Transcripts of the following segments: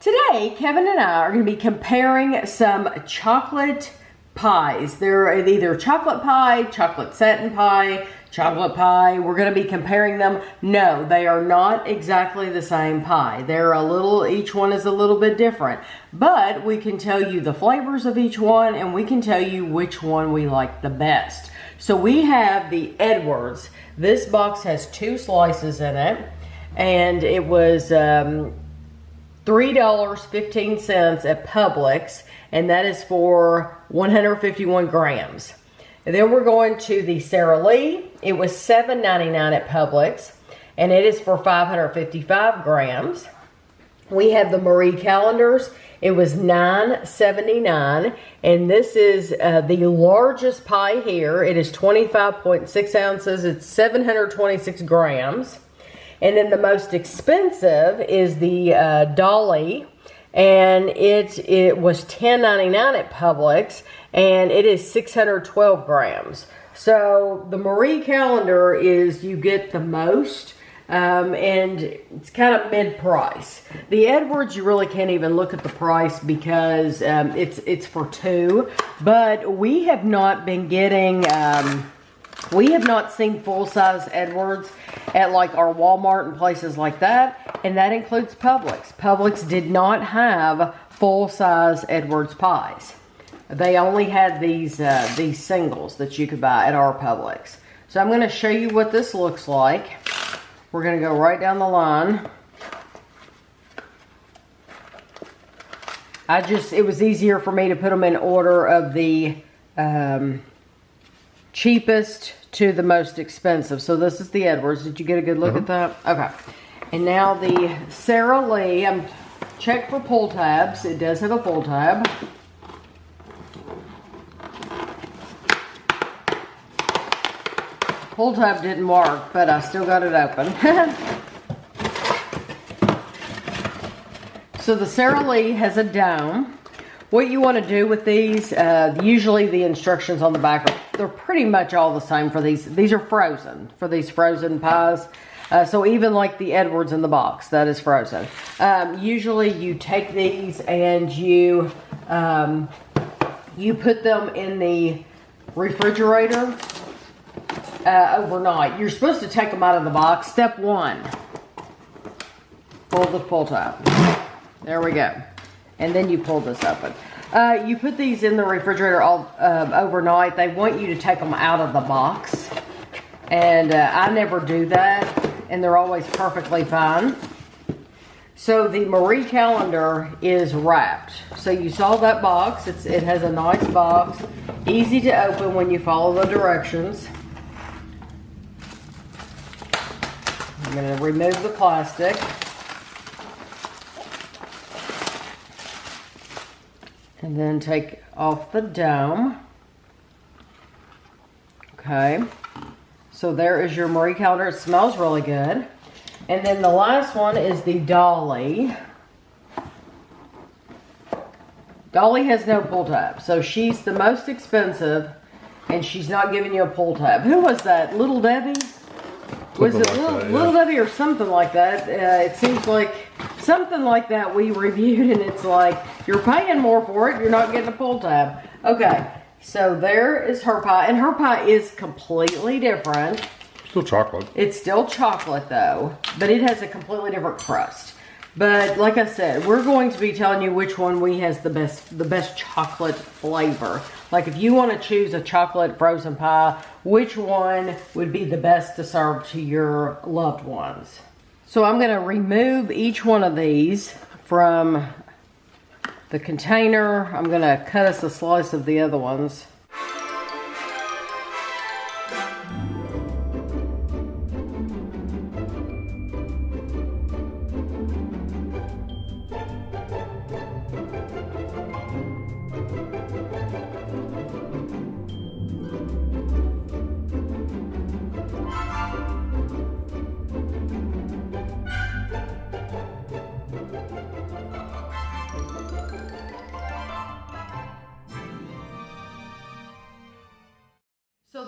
Today, Kevin and I are going to be comparing some chocolate pies. They're either chocolate pie, chocolate satin pie, chocolate pie. We're going to be comparing them. No, they are not exactly the same pie. They're each one is a little bit different. But we can tell you the flavors of each one, and we can tell you which one we like the best. So we have the Edwards. This box has 2 slices in it, and it was $3.15 at Publix, and that is for 151 grams. And then we're going to the Sara Lee. It was $7.99 at Publix, and it is for 555 grams. We have the Marie Callender's. It was $9.79, and this is the largest pie here. It is 25.6 ounces. It's 726 grams. And then the most expensive is the Dolly, and it was $10.99 at Publix, and it is 612 grams. So the Marie Callender is, you get the most, and it's kind of mid-price. The Edwards, you really can't even look at the price because it's for 2, but we have not been getting... we have not seen full-size Edwards at like our Walmart and places like that, and that includes Publix. Publix did not have full-size Edwards pies. They only had these singles that you could buy at our Publix. So I'm going to show you what this looks like. We're going to go right down the line. It was easier for me to put them in order of the cheapest to the most expensive. So this is the Edwards. Did you get a good look at that? Okay. And now the Sara Lee. I'm checked for pull tabs. It does have a pull tab. Pull tab didn't work, but I still got it open. So the Sara Lee has a dome. What you want to do with these, usually the instructions on the back, they're pretty much all the same for these. These are frozen, for these frozen pies. So even like the Edwards in the box, that is frozen. Usually you take these and you put them in the refrigerator overnight. You're supposed to take them out of the box. Step 1, pull the pull tab. There we go. And then you pull this open. You put these in the refrigerator overnight. They want you to take them out of the box. And I never do that. And they're always perfectly fine. So the Marie Callender is wrapped. So you saw that box. It has a nice box. Easy to open when you follow the directions. I'm going to remove the plastic. And then take off the dome. Okay. So there is your Marie Callender. It smells really good. And then the last one is the Dolly. Dolly has no pull tab. So she's the most expensive, and she's not giving you a pull tab. Who was that? Little Debbie? Was it Little Debbie or something like that? It seems like something like that we reviewed, and it's like, you're paying more for it, you're not getting a pull tab. Okay, so there is her pie, and her pie is completely different. Still chocolate. It's still chocolate though, but it has a completely different crust. But like I said, we're going to be telling you which one has the best chocolate flavor. Like if you want to choose a chocolate frozen pie, which one would be the best to serve to your loved ones? So I'm going to remove each one of these from the container. I'm going to cut us a slice of the other ones.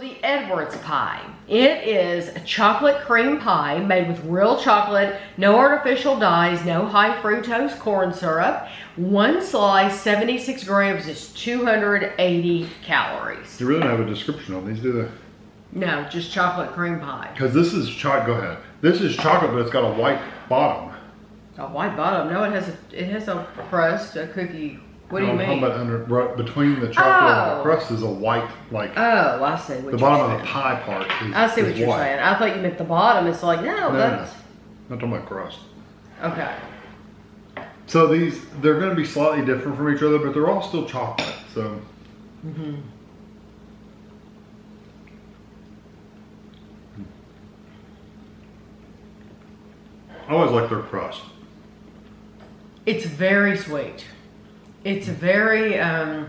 the Edwards pie. It is a chocolate cream pie made with real chocolate, no artificial dyes, no high fructose corn syrup. One slice, 76 grams, is 280 calories. You really don't have a description on these, do they? No, just chocolate cream pie. Because this is chocolate. Go ahead. This is chocolate, but it's got a white bottom. A white bottom? No, it has a crust, a cookie. What do you mean? Between the chocolate and the crust is a white, like. Oh, I see. The bottom of the pie part is I see what you're saying. I thought you meant the bottom. It's like, no, that's. I'm talking about crust. Okay. So they're going to be slightly different from each other, but they're all still chocolate. So. Mm-hmm. I always like their crust. It's very sweet. It's very, I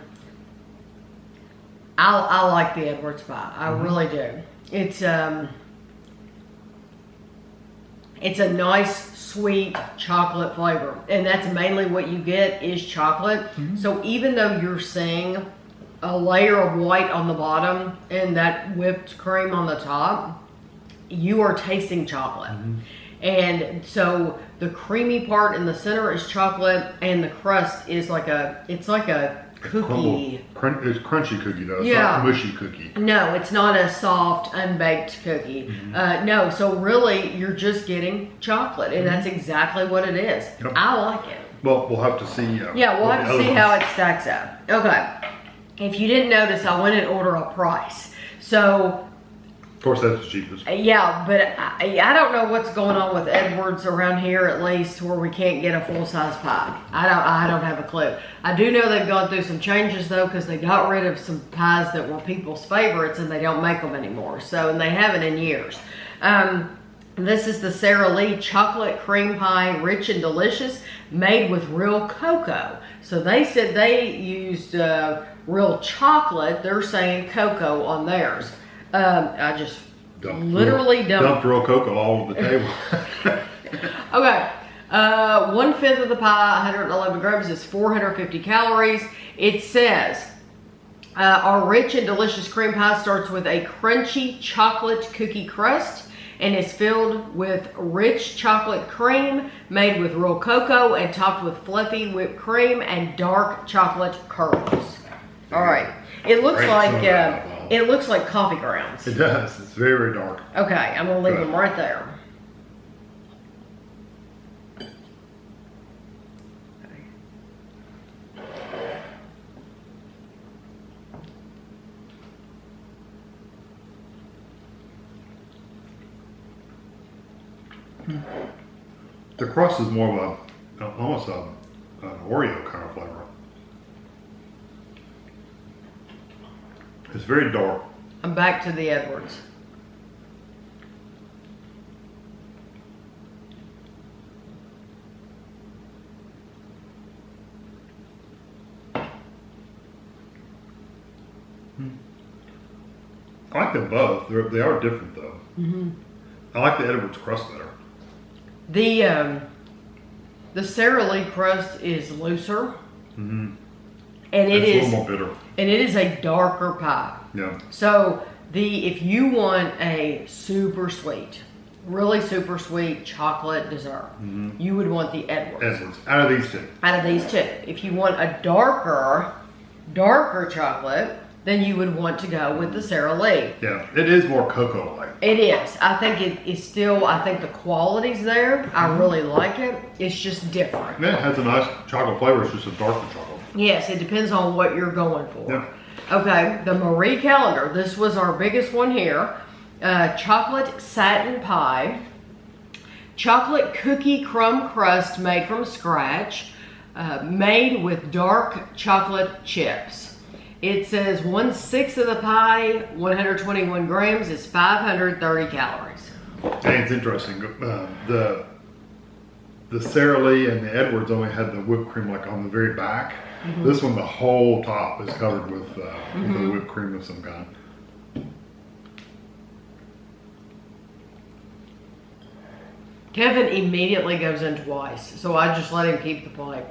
like the Edwards pie. I really do. It's a nice, sweet chocolate flavor. And that's mainly what you get is chocolate. Mm-hmm. So even though you're seeing a layer of white on the bottom and that whipped cream on the top, you are tasting chocolate. Mm-hmm. And so the creamy part in the center is chocolate, and the crust is like it's like a cookie. It's crunchy cookie though. It's not a mushy cookie. No, it's not a soft, unbaked cookie. Mm-hmm. No, so really you're just getting chocolate, and that's exactly what it is. Yep. I like it. Well, we'll have to see. Yeah, we'll have to see how it stacks up. Okay. If you didn't notice, I went and ordered a price. So. Of course, that's the cheapest. Yeah, but I don't know what's going on with Edwards around here, at least, where we can't get a full-size pie. I don't have a clue. I do know they've gone through some changes, though, because they got rid of some pies that were people's favorites, and they don't make them anymore. So, and they haven't in years. This is the Sara Lee chocolate cream pie, rich and delicious, made with real cocoa. So they said they used real chocolate. They're saying cocoa on theirs. I just dumped real cocoa all over the table. Okay. 1/5 of the pie, 111 grams, is 450 calories. It says, our rich and delicious cream pie starts with a crunchy chocolate cookie crust and is filled with rich chocolate cream made with real cocoa and topped with fluffy whipped cream and dark chocolate kernels. All right. It looks like coffee grounds. It does. It's very, very dark. Okay, I'm gonna leave them right there. The crust is more of almost an Oreo kind of flavor. It's very dark. I'm back to the Edwards. I like them both. They are different though. Mm-hmm. I like the Edwards crust better. The Sara Lee crust is looser. Mm-hmm. And it's a little more bitter. And it is a darker pie. Yeah. So if you want a super sweet, really super sweet chocolate dessert, you would want the Edwards. Edwards. Out of these two. Out of these two. If you want a darker chocolate, then you would want to go with the Sara Lee. Yeah, it is more cocoa-like. It is. I think it is still, I think the quality's there. I really like it. It's just different. Yeah, it has a nice chocolate flavor. It's just a darker chocolate. Yes, it depends on what you're going for. Yeah. Okay, the Marie Callender. This was our biggest one here. Chocolate satin pie. Chocolate cookie crumb crust made from scratch. Made with dark chocolate chips. It says 1/6 of the pie, 121 grams, is 530 calories. And it's interesting. The Sara Lee and the Edwards only had the whipped cream like on the very back. Mm-hmm. This one, the whole top is covered with whipped cream of some kind. Kevin immediately goes in twice, so I just let him keep the plate.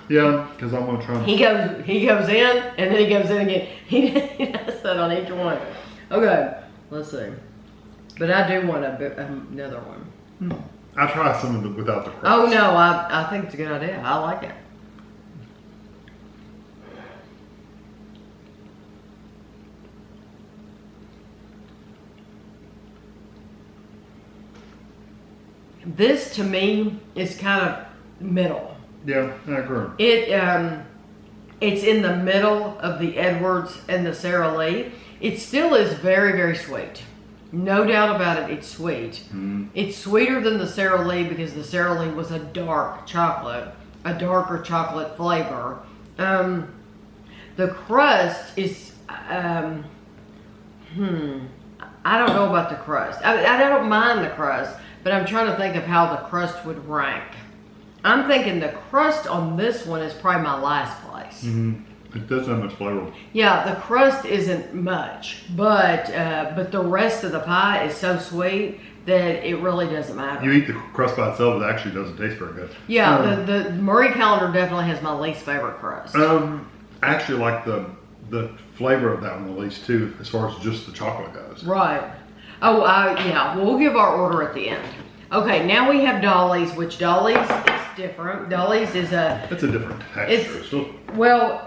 Yeah, because I'm gonna try. He goes in, and then he goes in again. He does that on each one. Okay, let's see. But I do want another one. I try some of them without the crust. Oh no, I think it's a good idea. I like it. This to me is kind of middle. Yeah, I agree. It's in the middle of the Edwards and the Sara Lee. It still is very, very sweet. No doubt about it, it's sweet. It's sweeter than the Sara Lee because the Sara Lee was a dark chocolate, a darker chocolate flavor. The crust is, I don't know about the crust. I don't mind the crust, but I'm trying to think of how the crust would rank. I'm thinking the crust on this one is probably my last place. It doesn't have much flavor. Yeah, the crust isn't much, but the rest of the pie is so sweet that it really doesn't matter. You eat the crust by itself, it actually doesn't taste very good. Yeah, the Marie Callender definitely has my least favorite crust. I actually like the flavor of that one the least too, as far as just the chocolate goes. Right. Oh, yeah. We'll give our order at the end. Okay, now we have Dolly's, which Dolly's is different. Dolly's is It's a different texture.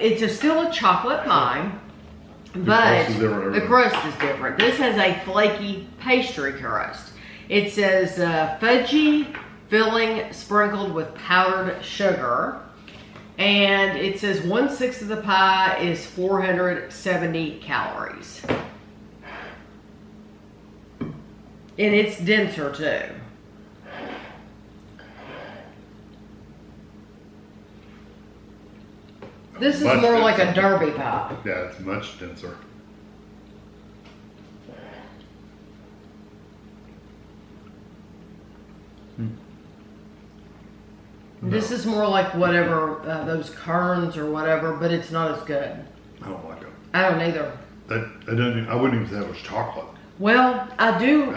It's still a chocolate pie, but the crust is different. This has a flaky pastry crust. It says fudgy filling sprinkled with powdered sugar. And it says 1/6 of the pie is 470 calories. And it's denser too. This is more like a derby pie. Yeah, it's much denser. This is more like whatever, those Kerns or whatever, but it's not as good. I don't like it. I don't either. I wouldn't even say it was chocolate. Well, I do.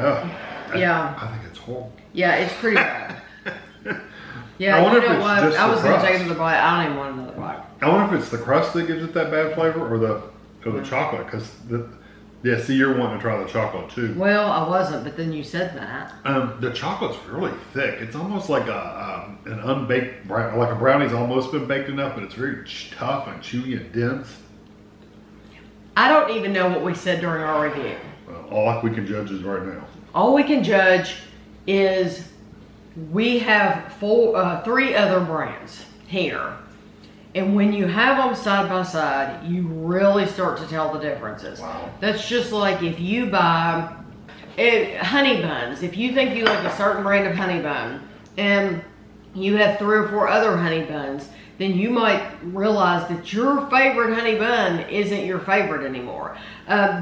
Yeah. I think it's horrible. Yeah, it's pretty bad. Yeah, I wonder you know if it's what? just I was the going to crust. take another bite. I don't even want another bite. I wonder if it's the crust that gives it that bad flavor or the chocolate. Because see, you're wanting to try the chocolate too. Well, I wasn't, but then you said that. The chocolate's really thick. It's almost like an unbaked brownie. Like a brownie's almost been baked enough, but it's very tough and chewy and dense. I don't even know what we said during our review. Well, all we can judge is right now. All we can judge is we have 3 other brands here. And when you have them side by side, you really start to tell the differences. Wow. That's just like if you buy honey buns. If you think you like a certain brand of honey bun and you have 3 or 4 other honey buns, then you might realize that your favorite honey bun isn't your favorite anymore.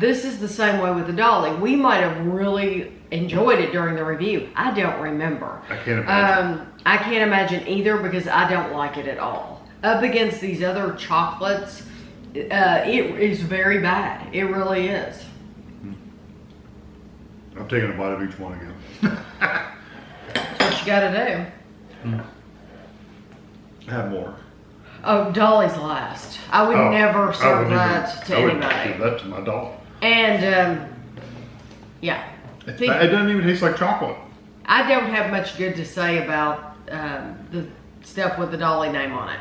This is the same way with the Dolly. We might have really enjoyed it during the review. I don't remember. I can't imagine. I can't imagine either because I don't like it at all. Up against these other chocolates, it is very bad. It really is. I'm taking a bite of each one again. That's what you gotta do. Have more. Oh, Dolly's last. I would never serve that to anybody. I would give that to my dog. And, yeah. It doesn't even taste like chocolate. I don't have much good to say about the stuff with the Dolly name on it.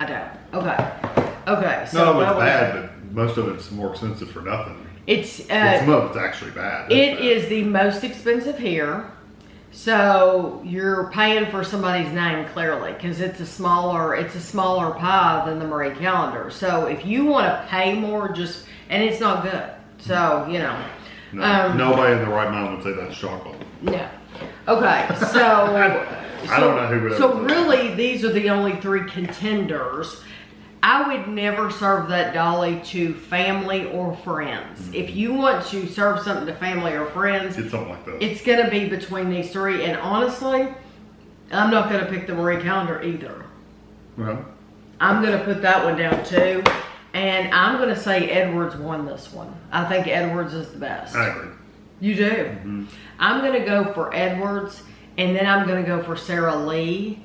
I don't. Okay. So None of it's bad, but most of it's more expensive for nothing. Some of it's actually bad. It is the most expensive here. So you're paying for somebody's name clearly because it's a smaller pie than the Marie Callender. So if you want to pay more, and it's not good. So nobody in the right mind would say that's chocolate. No. Okay. So I don't know who would. So really, these are the only 3 contenders. I would never serve that Dolly to family or friends. Mm-hmm. If you want to serve something to family or friends, get something like that. It's going to be between these 3. And honestly, I'm not going to pick the Marie Callender either. Well, I'm going to put that one down too. And I'm going to say Edwards won this one. I think Edwards is the best. I agree. You do? Mm-hmm. I'm going to go for Edwards. And then I'm going to go for Sara Lee.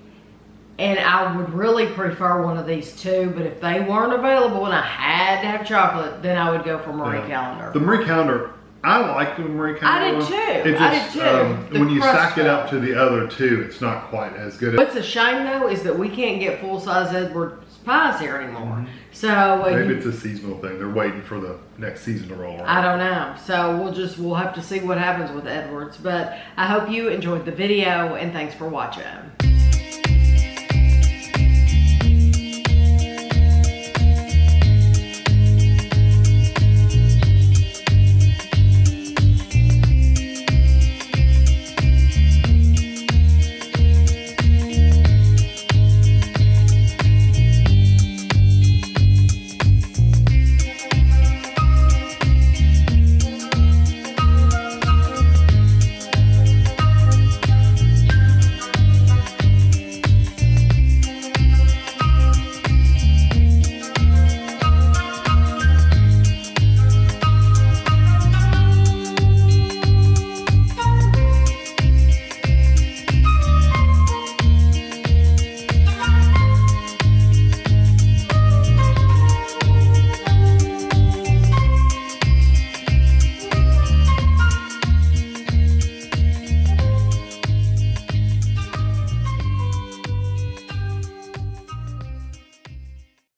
And I would really prefer one of these two, but if they weren't available and I had to have chocolate, then I would go for Marie Callender. The Marie Callender, I like the Marie Callender. I did too. It just, I did too. When you stack it up to the other two, it's not quite as good. What's a shame though is that we can't get full-size Edwards pies here anymore. So maybe it's a seasonal thing. They're waiting for the next season to roll around. I don't know. So we'll have to see what happens with Edwards. But I hope you enjoyed the video and thanks for watching.